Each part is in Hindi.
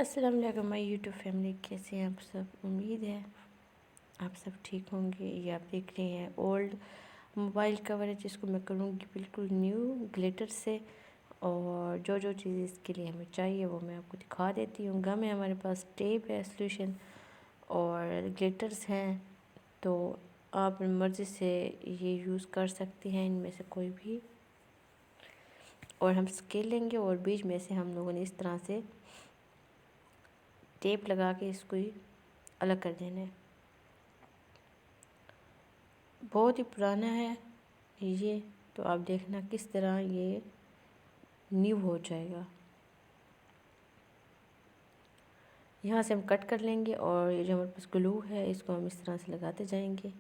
अस्सलाम वालेकुम माय यूट्यूब फैमिली, कैसे हैं आप सब। उम्मीद है आप सब ठीक होंगे। ये आप देख रहे हैं ओल्ड मोबाइल कवर है, जिसको मैं करूँगी बिल्कुल न्यू ग्लिटर से। और जो जो चीज़ इसके लिए हमें चाहिए वो मैं आपको दिखा देती हूँ। गम है, हमारे पास टेप है, सोल्यूशन और ग्लिटर्स हैं। तो आप मर्ज़ी से ये यूज़ कर सकते हैं इनमें से कोई भी। और हम स्केल लेंगे और बीच में से हम लोगों ने इस तरह से टेप लगा के इसको ही अलग कर देना है। बहुत ही पुराना है ये, तो आप देखना किस तरह ये न्यू हो जाएगा। यहाँ से हम कट कर लेंगे और ये जो हमारे पास ग्लू है इसको हम इस तरह से लगाते जाएंगे।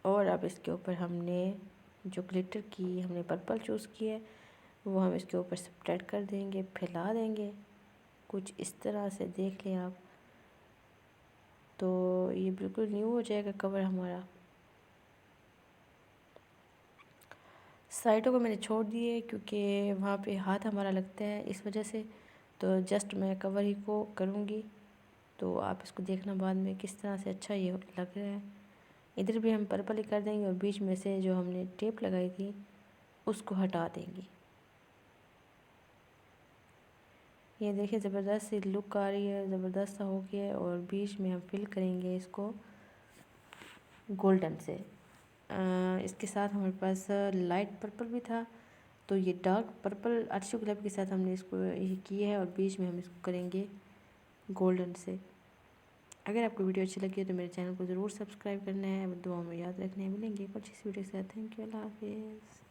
और अब इसके ऊपर हमने जो ग्लिटर की हमने पर्पल चूज़ की है वो हम इसके ऊपर स्प्रेड कर देंगे, फैला देंगे कुछ इस तरह से। देख लें आप, तो ये बिल्कुल न्यू हो जाएगा कवर हमारा। साइडों को मैंने छोड़ दिए क्योंकि वहाँ पे हाथ हमारा लगता है, इस वजह से। तो जस्ट मैं कवर ही को करूँगी, तो आप इसको देखना बाद में किस तरह से अच्छा ये लग रहा है। इधर भी हम पर्पल ही कर देंगे और बीच में से जो हमने टेप लगाई थी उसको हटा देंगे। ये देखिए ज़बरदस्त सी लुक आ रही है, ज़बरदस्त सा हो गया है। और बीच में हम फिल करेंगे इसको गोल्डन से। इसके साथ हमारे पास लाइट पर्पल भी था, तो ये डार्क पर्पल अर्शू गुलाब के साथ हमने इसको ये किया है और बीच में हम इसको करेंगे गोल्डन से। अगर आपको वीडियो अच्छी लगी है तो मेरे चैनल को ज़रूर सब्सक्राइब करना है। दुआ में याद रखना है। मिलेंगे कुछ इस वीडियो के साथ। थैंक यू, अल्लाह हाफिज़।